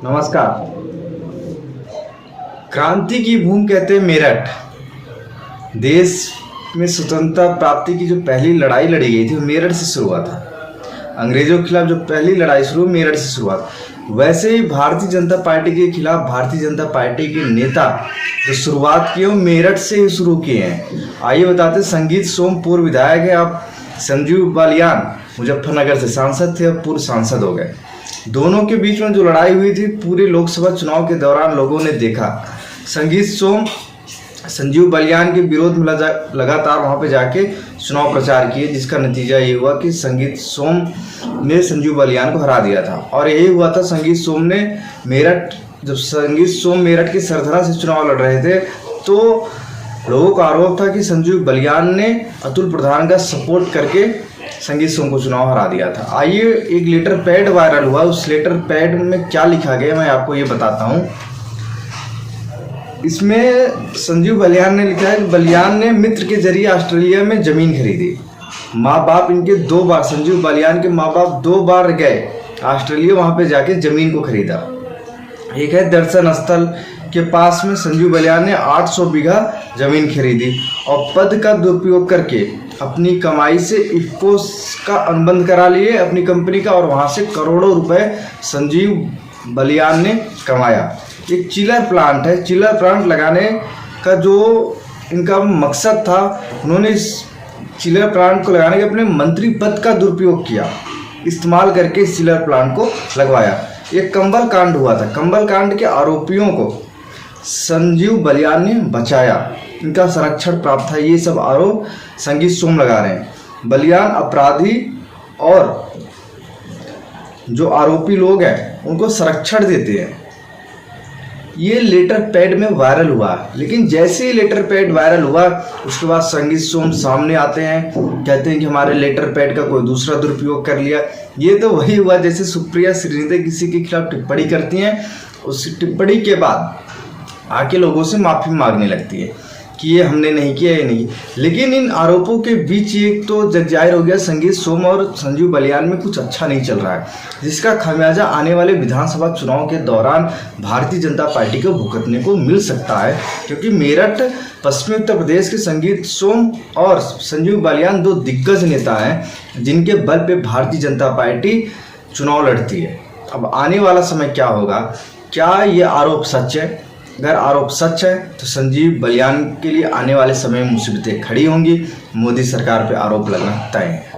नमस्कार। क्रांति की भूमि कहते हैं मेरठ। देश में स्वतंत्रता प्राप्ति की जो पहली लड़ाई लड़ी गई थी वो मेरठ से शुरू हुआ था। अंग्रेजों के खिलाफ जो पहली लड़ाई शुरू मेरठ से शुरुआत। वैसे ही भारतीय जनता पार्टी के खिलाफ भारतीय जनता पार्टी के नेता जो शुरुआत की वो मेरठ से ही शुरू किए हैं। आइए बताते। संगीत सोम पूर्व विधायक है, अब संजीव बालियान मुजफ्फरनगर से सांसद थे, अब पूर्व सांसद हो गए। दोनों के बीच में जो लड़ाई हुई थी पूरे लोकसभा चुनाव के दौरान लोगों ने देखा। संगीत सोम संजीव बालियान के विरोध में लगातार वहां पे जाके चुनाव प्रचार किए, जिसका नतीजा ये हुआ कि संगीत सोम ने संजीव बालियान को हरा दिया था। और यही हुआ था, संगीत सोम ने जब संगीत सोम मेरठ के सरधरा से चुनाव लड़ रहे थे तो लोगों का आरोप था कि संजीव बालियान ने अतुल प्रधान का सपोर्ट करके संगीत सोम को चुनाव हरा दिया था। आइए, एक लेटर पैड वायरल हुआ, उस लेटर पैड में क्या लिखा गया मैं आपको ये बताता हूँ। इसमें संजीव बालियान ने लिखा है कि बालियान ने मित्र के जरिए ऑस्ट्रेलिया में जमीन खरीदी। माँ बाप इनके 2 बार, संजीव बालियान के माँ बाप 2 बार गए ऑस्ट्रेलिया, वहाँ पे जाके जमीन को खरीदा। एक है दर्शन स्थल के पास में संजीव बालियान ने 800 बीघा जमीन खरीदी और पद का दुरुपयोग करके अपनी कमाई से इफ्को का अनुबंध करा लिए अपनी कंपनी का, और वहाँ से करोड़ों रुपए संजीव बालियान ने कमाया। एक चिलर प्लांट है, चिलर प्लांट लगाने का जो इनका मकसद था, उन्होंने इस चिलर प्लांट को लगाने के अपने मंत्री पद का दुरुपयोग किया, इस्तेमाल करके इस चिलर प्लांट को लगवाया। एक कंबल कांड हुआ था, कंबल कांड के आरोपियों को संजीव बालियान ने बचाया, इनका संरक्षण प्राप्त था। ये सब आरोप संगीत सोम लगा रहे हैं। बालियान अपराधी और जो आरोपी लोग हैं उनको संरक्षण देते हैं। ये लेटर पैड में वायरल हुआ, लेकिन जैसे ही लेटर पैड वायरल हुआ उसके बाद संगीत सोम सामने आते हैं, कहते हैं कि हमारे लेटर पैड का कोई दूसरा दुरुपयोग कर लिया। ये तो वही हुआ जैसे सुप्रिया श्रीनिधि किसी के खिलाफ टिप्पणी करती हैं, उस टिप्पणी के बाद आके लोगों से माफ़ी मांगने लगती है कि ये हमने नहीं किया, ये नहीं। लेकिन इन आरोपों के बीच एक तो जग जाहिर हो गया, संगीत सोम और संजीव बालियान में कुछ अच्छा नहीं चल रहा है, जिसका खामियाजा आने वाले विधानसभा चुनाव के दौरान भारतीय जनता पार्टी को भुगतने को मिल सकता है। क्योंकि मेरठ पश्चिमी उत्तर प्रदेश के संगीत सोम और संजीव बालियान 2 दिग्गज नेता हैं जिनके बल पे भारतीय जनता पार्टी चुनाव लड़ती है। अब आने वाला समय क्या होगा, क्या ये आरोप सच है? अगर आरोप सच है तो संजीव बालियान के लिए आने वाले समय में मुसीबतें खड़ी होंगी। मोदी सरकार पे आरोप लगना तय है।